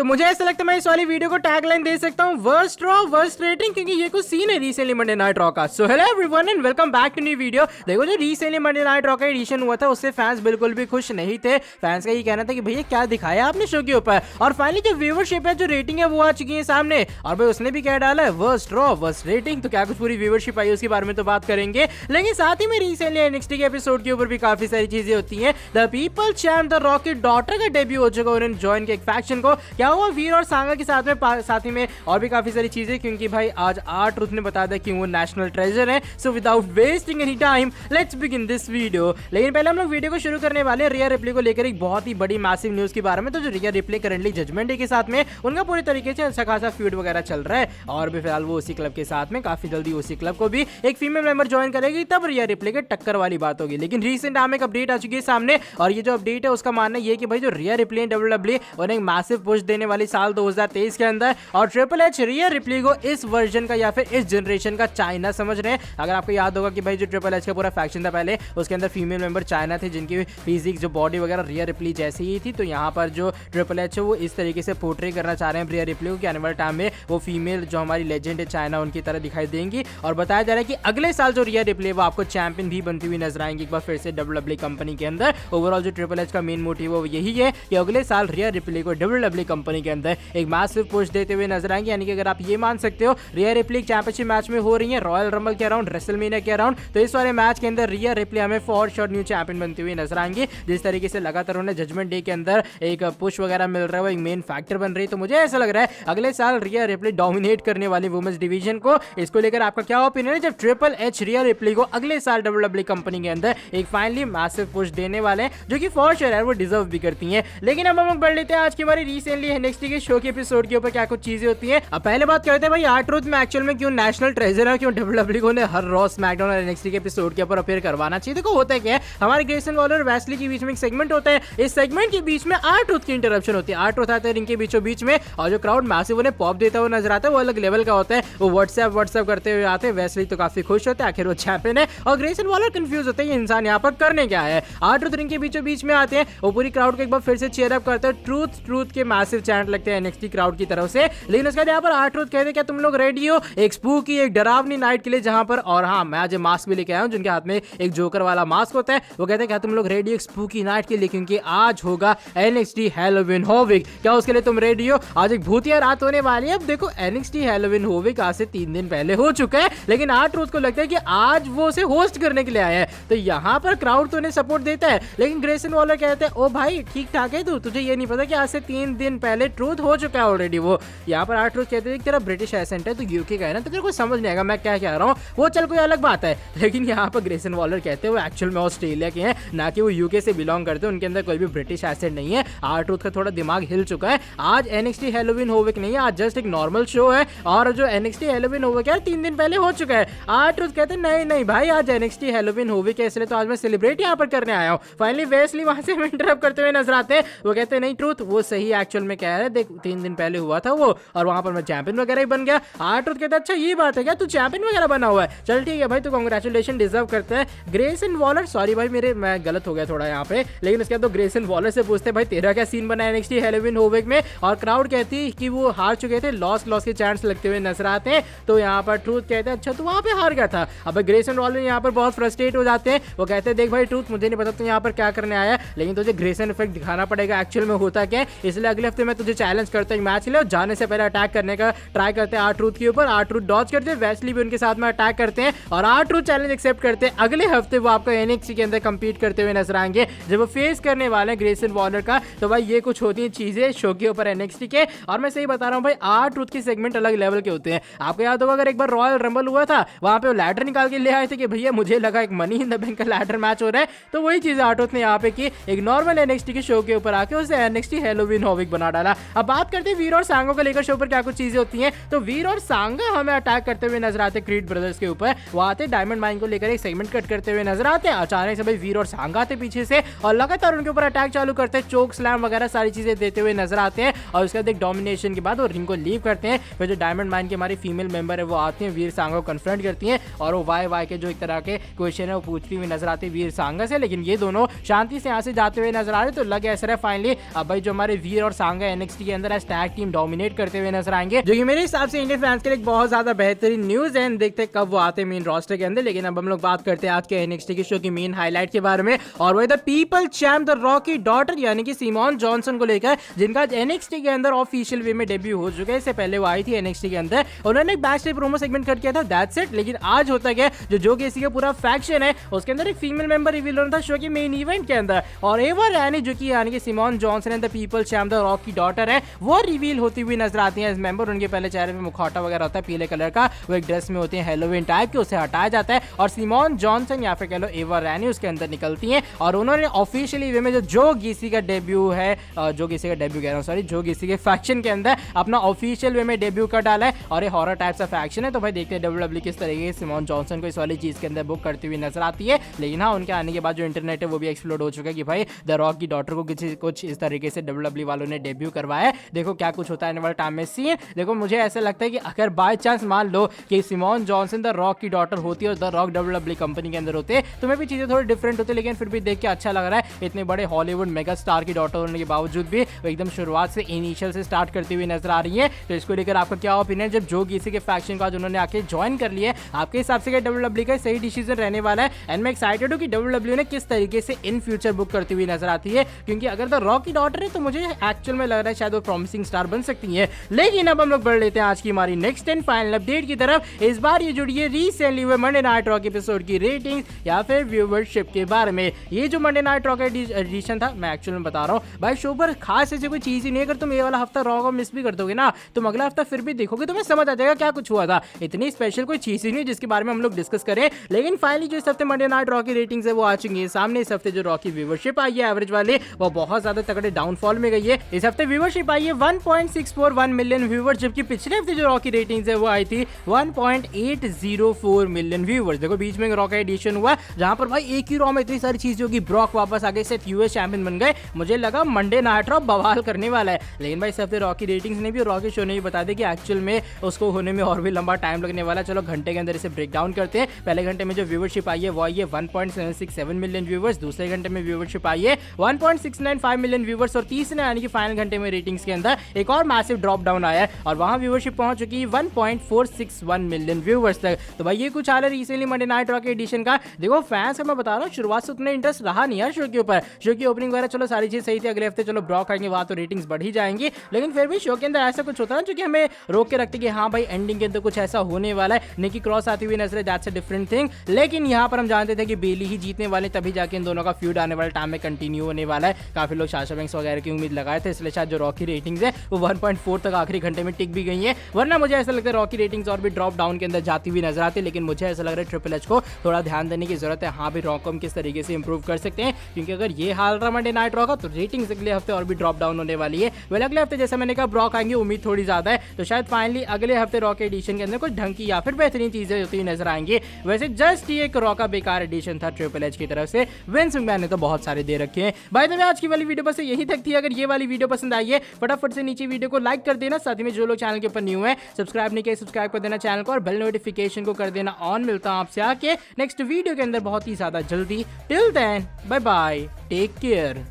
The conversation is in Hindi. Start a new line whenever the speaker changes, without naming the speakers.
तो मुझे ऐसा लगता है मैं इस वाली वीडियो को टैगलाइन दे सकता हूँ वर्स्ट रॉ वर्स्ट रेटिंग, क्योंकि ये कुछ सीन है रिसेंटली मंडे नाइट रॉ का। So hello everyone and welcome back to new video. देखो जो रिसेंटली मंडे नाइट रॉ का एडिशन हुआ था उससे फैंस बिल्कुल भी खुश नहीं थे। फैंस का ये कहना था कि भैया क्या दिखाया आपने शो के ऊपर, और फाइनली जो व्यूवरशिप है जो रेटिंग है वो आ चुकी है सामने, और भाई उसने भी क्या डाला है वर्स्ट रॉ वर्स्ट रेटिंग। तो क्या कुछ पूरी व्यूवरशिप आई उसके बारे में तो बात करेंगे, लेकिन साथ ही में रिसेंटली एनएक्सटी के एपिसोड के ऊपर भी काफी सारी चीजें होती हैं। The people champ the rock की डॉटर का डेब्यू हो चुका, उन्होंने ज्वाइन किया एक फैक्शन को। क्या हुआ वीर और सांगा के साथ में और भी काफी सारी चीजें, क्योंकि भाई आज R-Truth ने बता दिया कि वो नेशनल ट्रेजर है। So without wasting any time let's begin this video. लेकिन पहले हम लोग वीडियो को शुरू करने वाले हैं रिया रिप्ले को लेकर एक बहुत ही बड़ी मैसिव न्यूज के बारे में। तो जो रिया रिप्ले करंटली जजमेंट डे के साथ में उनका पूरी तरीके से अच्छा खासा फ्यूड वगैरह चल रहा है, और भी फिलहाल वो उसी क्लब के साथ में काफी जल्दी उसी क्लब को भी एक फीमेल मेंबर ज्वाइन करेगी, तब रिया रिप्ले के टक्कर वाली बात होगी। लेकिन रिसेंट टाइम में एक अपडेट आ चुकी है सामने, और ये जो अपडेट है उसका मानना ये कि भाई जो रिया रिप्ले WWE उन्हें एक मैसिव पुश देने वाली साल 2023 के अंदर, और ट्रिपल एच रिया रिप्ले को इस वर्जन का या फिर इस जनरेशन का चाइना समझ रहे हैं। अगर आपको याद होगा कि भाई जो ट्रिपल एच का पूरा फैक्शन था पहले, उसके अंदर फीमेल मेंबर चाइना थे जिनकी फिजिक्स जो बॉडी वगैरह रिया रिप्ले जैसी ही थी। तो यहाँ पर जो ट्रिपल एच है वो इस तरीके से पोर्ट्रे करना चाह रहे हैं रिया रिप्ले को कि आने वाले टाइम में वो फीमेल जो हमारी लेजेंड है चाइना उनकी तरह दिखाई देंगी। और बताया जा रहा है कि अगले साल जो रिया रिप्ले वो आपको चैंपियन भी बनती हुई नजर आएंगी एक बार फिर से WWE कंपनी के अंदर। ओवरऑल जो ट्रिपल एच का मेन मोटिव वो यही है कि अगले साल रिया रिप्ले को WWE कंपनी के अंदर एक मैसिव पुश देते हुए नजर आएंगे। यानी कि अगर आप ये मान सकते हो रिया रिप्ले चैंपियनशिप मैच में हो रही है रॉयल रंबल के अराउंड, रेसलमेनिया के अराउंड, तो इस वाले मैच के अंदर रिया रिप्ले हमें फॉर श्योर न्यू चैंपियन बनती हुई नजर आएंगी। जिस तरीके से लगातार उन्हें जजमेंट डे के अंदर एक पुश वगैरह मिल रहा है, वो एक मेन फैक्टर बन रही है। तो मुझे ऐसा लग रहा है अगले साल रिया रिप्ले डोमिनेट करने वाली वुमेन्स डिवीजन को। इसको लेकर आपका क्या ओपिनियन है जब ट्रिपल एच रिया रिप्ले को अगले साल WWE कंपनी के अंदर एक फाइनली मैसिव पुश देने वाले हैं, जो कि फॉर श्योर है वो डिजर्व भी करती हैं। लेकिन अब हम लोग बढ़ लेते हैं आज की हमारी रिसेंटली एनएक्सटी के शो के एपिसोड के ऊपर क्या कुछ चीजें होती हैं। अब पहले बात करते हैं भाई R-Truth में एक्चुअल में क्यों नेशनल ट्रेजर है, क्यों WWE को ने हर रॉ स्मैकडाउन और एनएक्सटी के एपिसोड के ऊपर अपीयर करवाना चाहिए। देखो होता क्या है, हमारे ग्रेसन वॉलर और वेस्ली के बीच में एक सेगमेंट होता है, इस सेगमेंट के बीच में R-Truth की इंटरप्शन होती है। R-Truth आते हैं इनके बीचों बीच में, और जो क्राउड मैसिव उन्हें पॉप देता हुआ नजर आता है वो अलग लेवल का होता है। वो व्हाट्सएप करते हुए आते हैं, वेस्ली तो काफी खुश होते हैं आखिर वो चैंपियन है, और ग्रेसन वॉलर कंफ्यूज होते हैं ये इंसान यहाँ पर करने क्या है। R-Truth इनके बीचों बीच में आते हैं, वो पूरी क्राउड को एक बार फिर से चीयर अप करते हैं, ट्रूथ के मैसिव चैंट लगते हैं एनएक्सटी क्राउड की तरफ से। लेकिन उसके बाद यहाँ पर R-Truth कहते हैं क्या तुम लोग रेडी हो एक स्पूकी एक डरावनी नाइट के लिए, जहां पर, और हाँ मैं आज मास्क भी लेके आया हूँ जिनके हाथ में एक जोकर वाला मास्क होता है। वो कहते हैं क्या तुम लोग रेडी हो एक स्पूकी नाइट के लिए, क्योंकि आज होगा एनएक्सटी हैलोवीन होविक। क्या उसके लिए तुम रेडी हो? आज एक भूतिया रात होने वाली है। अब देखो एनएक्सटी हैलोवीन होविक आज से 3 दिन पहले हो चुका है, लेकिन R-Truth को लगता है कि आज वो उसे होस्ट करने के लिए आया है। तो यहाँ पर क्राउड तो उन्हें सपोर्ट देता है, लेकिन ग्रेसन वॉलर कहते हैं ओ भाई ठीक ठाक है तू, तुझे ये नहीं पता कि आज से 3 दिन पहले ट्रूथ हो चुका है ऑलरेडी। वो यहाँ पर R-Truth कहते हैं तेरा ब्रिटिश एसेंट है, तू यूके का है ना, तो तेरे को समझ नहीं आएगा मैं क्या कह रहा हूँ, वो चल कोई अलग बात है। लेकिन यहाँ पर ग्रेसन वॉलर कहते हैं वो एक्चुअल में ऑस्ट्रेलिया के हैं, ना कि वो यूके से बिलोंग करते हैं, उनके अंदर कोई भी ब्रिटिश एसेंट नहीं है। R-Truth का थोड़ा दिमाग हिल चुका है। आज एनएक्सटी हैलोवीन होविक नहीं है, आज जस्ट एक नॉर्मल शो है, और जो एनएक्सटी हैलोवीन होविक है 3 दिन पहले हो चुका है। R-Truth कहते हैं नहीं भाई आज एनएक्सटी हैलोवीन होविक है, इसलिए तो आज मैं सेलिब्रेट यहाँ पर करने आया हूँ। फाइनली वेस्ली वहां से इंटरप्ट करते हुए नजर आते हैं। वो कहते हैं नहीं ट्रूथ वो सही एक्चुअल में कह रहा है, देख 3 दिन पहले हुआ था वो, और वहां पर मैं चैंपियन वगैरह ही बन गया। R-Truth कहता है अच्छा ये बात है क्या, तू चैंपियन वगैरह बना हुआ है, चल ठीक है भाई तू कांग्रेचुलेशन डिजर्व करता है। ग्रेसन वॉलर सॉरी भाई मैं गलत हो गया थोड़ा यहाँ पे, लेकिन उसके बाद तो ग्रेसन वॉलर से पूछते हैं भाई तेरा क्या सीन बना है एनएक्सटी हैलोवीन होविक में, और क्राउड कहती है कि वो हार चुके थे, लॉस के चांस लगते हुए नजर आते हैं। तो यहाँ पर ट्रूथ कहते हैं अच्छा तू वहां पे हार गया था। अब ग्रेसन वॉलर यहाँ पर बहुत फ्रस्ट्रेट हो जाते हैं, वो कहते हैं देख भाई ट्रूथ मुझे नहीं पता तू यहाँ पर क्या करने आया, लेकिन तुझे ग्रेसन इफेक्ट दिखाना पड़ेगा एक्चुअल में होता क्या है, इसलिए अगले हफ्ते मैं तुझे चैलेंज करता हूँ मैच के लिए, और जाने से पहले अटैक करने का ट्राई करते हैं R-Truth के ऊपर। R-Truth डॉज करते हैं, वेस्ली भी उनके साथ में अटैक करते हैं, और R-Truth चैलेंज एक्सेप्ट करते हैं। अगले हफ्ते वो आपको एनएक्सटी के अंदर कंपीट करते हुए नजर आएंगे जब वो फेस करने वाले हैं ग्रेसन वॉलर का। तो भाई ये कुछ होती है चीजें शो के ऊपर एनएक्सटी के, और मैं सही बता रहा हूँ भाई R-Truth के सेगमेंट अलग लेवल के होते हैं। आपको याद होगा अगर एक बार रॉयल रंबल हुआ था, वहां पे वो लैडर निकाल के ले आए थे कि भैया मुझे लगा एक मनी इन द बैंक का लैडर मैच हो रहा है, तो वही चीज R-Truth ने यहाँ पे की, एक नॉर्मल एनएक्सटी के शो के ऊपर आके उसे एनएक्सटी हैलोवीन होविक बना डाला। अब बात करते हैं वीर और सांगा को लेकर शो पर क्या कुछ चीजें होती हैं। तो वीर और सांगा हमें अटैक करते हुए नजर आते क्रीड ब्रदर्स के ऊपर, वो आते डायमंड माइन को लेकर एक सेगमेंट कट करते हुए नजर आते हैं। अचानक से भाई वीर और सांगा आते पीछे से और लगातार उनके ऊपर अटैक चालू करते हैं, चोक स्लैम वगैरह सारी चीजें देते हुए नजर आते हैं, और उसके बाद एक डोमिनेशन के बाद वो रिंग को लीव करते हैं। फिर जो डायमंड माइन की हमारी फीमेल मेंबर है वो आती है, वीर सांगा को कन्फ्रंट करती हैं, और वो वाई के जो एक तरह के क्वेश्चन है वो पूछती हुई नजर आती है वीर सांगा से, लेकिन ये दोनों शांति से यहाँ से जाते हुए नजर आ रहे। तो लगे ऐसा है फाइनली अब भाई जो हमारे वीर और सांगा एनएक्सटी के अंदर आज टैग टीम डोमिनेट करते हुए नजर आएंगे, जो कि मेरे हिसाब से इंडियन फैंस के लिए बहुत ज्यादा बेहतरीन न्यूज है। देखते हैं कब वो आते हैं मेन रोस्टर के अंदर। लेकिन अब हम लोग बात करते हैं आज के एनएक्सटी के शो की मेन हाईलाइट के बारे में, और वही the people champ the rock की डॉटर यानी कि सिमोन जॉनसन को लेकर, जिनका एनएक्सटी के अंदर ऑफिशियल वे में डेब्यू हो चुका है। इससे पहले वो आई थी एनएक्सटी के अंदर, उन्होंने एक बैक प्रोमो सेगमेंट कर किया था, दैट्स इट। लेकिन आज होता क्या, जो केसी का पूरा फैक्शन है उसके अंदर एक फीमेल मेंबर रिवील होना था शो के मेन इवेंट के अंदर, और एवर रैनी जो कि यानी कि Simone Johnson and the people champ the rock की डॉटर है, वो रिवील होती हुई नजर आती है एज मेंबर। उनके पहले चेहरे पे मुखौटा वगैरह होता है पीले कलर का, वो एक ड्रेस में होती है हेलोवीन टाइप की, उसे हटाया जाता है और सिमोन जॉनसन या फिर कह लो एवर रैनी उसके अंदर निकलती हैं। और उन्होंने ऑफिशियली वे में जो गीसी का डेब्यू है, जो गीसी का डेब्यू कह रहा हूं सॉरी, जो गीसी के फैक्शन के अंदर अपना ऑफिशियल वे में डेब्यू कर डाला है, और ये हॉरर टाइप सा फैक्शन है। तो भाई देखते हैं डब्ल्यूडब्ल्यू किस तरीके से सिमोन जॉनसन को इस वाली चीज के अंदर बुक करती हुई नजर आती है। लेकिन हाँ, उनके आने के बाद जो इंटरनेट है वो भी एक्सप्लोड हो चुका है कि भाई द रॉक की डॉटर को कुछ इस तरीके से डब्ल्यूडब्ल्यू वालों ने डेब्यू करवाया है। देखो क्या कुछ होता है आने वाले टाइम में सीन। देखो मुझे ऐसा लगता है कि अगर बाय चांस मान लो कि सिमोन जॉनसन द रॉक की डॉटर होती है और द रॉक डब्ल्यूडब्ल्यू कंपनी के अंदर होते, तो मैं भी चीजें थोड़ी डिफरेंट होती, लेकिन फिर भी देख के अच्छा लग रहा है। इतने बड़े हॉलीवुड मेगा स्टार की डॉटर होने के बावजूद भी वो एकदम शुरुआत से इनिशियल से स्टार्ट करती हुई नजर आ रही है। तो इसको लेकर आपका क्या ओपिनियन, जब जो किसी के फैक्शन का उन्होंने आके ज्वाइन कर लिया है, आपके हिसाब से डब्ल्यूडब्ल्यू का सही डिसीजन रहने वाला है? एंड मैं एक्साइटेड हूं कि डब्ल्यूडब्ल्यू ने किस तरीके से इन फ्यूचर बुक करती हुई नजर आती है, क्योंकि अगर द रॉक की डॉटर है तो मुझे एक्चुअल में लग रहा है शायद वो प्रॉमिसिंग स्टार बन सकती है। लेकिन अब हम लोग बढ़ लेते हैं आज की हमारी नेक्स्ट एंड फाइनल अपडेट की तरफ। इस बार ये जुड़ी है रिसेंटली हुए मंडे नाइट रॉ एपिसोड की रेटिंग्स या फिर व्यूवरशिप के बारे में। ये जो मंडे नाइट रॉ का एडिशन था, मैं एक्चुअल में बता रहा हूँ भाई, शो पर खास ऐसी कोई चीज ही नहीं है। अगर तुम ये वाला हफ्ता रॉ को मिस भी कर दोगे ना, तुम अगला हफ्ता फिर भी देखोगे, तुम्हें समझ आ जाएगा क्या कुछ हुआ था। इतनी स्पेशल कोई चीज ही नहीं जिसके बारे में हम लोग डिस्कस करें। लेकिन फाइनली जो इस हफ्ते मंडे नाइट रॉ की रेटिंग्स है वो आ चुकी है सामने। इस हफ्ते जो रॉ की व्यूवरशिप आई है एवरेज वाले, वो बहुत ज्यादा तगड़े डाउनफॉल में गई है। इस हफ्ते व्यूवरशिप आई है 1.641 मिलियन व्यूवर्स, जबकि पिछले हफ्ते जो रॉ की रेटिंग्स है वो आई थी 1.804 मिलियन व्यूवर्स। देखो बीच में रॉ का एडिशन हुआ जहां पर भाई एक ही रॉ में इतनी सारी चीजें होगी। ब्रॉक वापस आगे से यूएस चैंपियन बन गए, मुझे लगा मंडे नाइट रॉ बवाल करने वाला है। लेकिन भाई इस हफ्ते रॉ की रेटिंग्स ने भी, रॉ के शो ने भी बता दिया कि एक्चुअल में उसको होने में और भी लंबा टाइम लगने वाला है। चलो घंटे के अंदर इसे ब्रेक डाउन करते हैं। पहले घंटे में जो व्यूवरशिप आई है वो आई है 1.767 मिलियन व्यूवर्स, दूसरे घंटे में व्यूवरशिप आई है 1.695 मिलियन व्यूवर्स, और तीसरे यानी कि फाइनल घंटे में रेटिंग्स के अंदर एक और मैसिव ड्रॉप डाउन आया है और वहां व्यूवरशिप पहुंच चुकी है 1.461 मिलियन व्यूवर्स तक। तो भाई ये कुछ हाल है रिसेंटली मंडे नाइट रॉ के एडिशन का। देखो फैंस का मैं बता रहा हूँ, शुरुआत से उतना इंटरेस्ट रहा नहीं यार शो के ऊपर। शो की ओपनिंग वगैरह चलो सारी चीज सही थी, अगले हफ्ते चलो ब्रॉक आएंगे वहां तो रेटिंग्स बढ़ ही जाएंगी। लेकिन फिर भी शो के अंदर ऐसा कुछ होता है जो कि हमें रोक के रखते कि हाँ भाई एंडिंग के अंदर कुछ ऐसा होने वाला है। निकी क्रॉस आती हुई नजर है, दैट्स अ डिफरेंट थिंग। लेकिन यहाँ पर हम जानते थे कि बेली ही जीतने वाले, तभी जाके इन दोनों का फ्यूड आने वाले टाइम में कंटिन्यू होने वाला है। काफी लोग साशा बैंक्स वगैरह की उम्मीद लगाए थे, इसलिए शायद जो रॉ की रेटिंग्स है वो 1.4 तक आखिरी घंटे में टिक भी गई है। वरना मुझे ऐसा लगता है रॉ की रेटिंग्स और भी ड्रॉप डाउन के अंदर जाती हुई नजर आती है। लेकिन मुझे ऐसा लग रहा है ट्रिपल एच को थोड़ा ध्यान देने की जरूरत है। हाँ भी रॉ को हम किस तरीके से इंप्रूव कर सकते हैं, क्योंकि अगर ये हाल रहा मंडे नाइट रॉ का तो रेटिंग्स अगले हफ्ते और भी ड्रॉप डाउन होने वाली है। वेल अगले हफ्ते जैसे मैंने कहा ब्रॉक आएंगे, उम्मीद थोड़ी ज्यादा है, तो शायद फाइनली अगले हफ्ते रॉ के एडिशन के अंदर कुछ ढंग की या फिर बेहतरीन चीजें होती हुई नजर आएंगी। वैसे जस्ट ये एक रॉ का बेकार एडिशन था ट्रिपल एच की तरफ से। विंस मैकमैन ने तो बहुत सारे दे रखे हैं। भाई तो आज की वाली वीडियो बस यही तक थी। अगर ये वाली वीडियो पसंद आई है फटाफट से नीचे वीडियो को लाइक कर देना, साथ ही में जो लोग चैनल के ऊपर न्यू है सब्सक्राइब नहीं किया सब्सक्राइब कर देना चैनल को, और बेल नोटिफिकेशन को कर देना ऑन। मिलता हूं आपसे आके नेक्स्ट वीडियो के अंदर बहुत ही ज्यादा जल्दी। Till then bye bye, take care.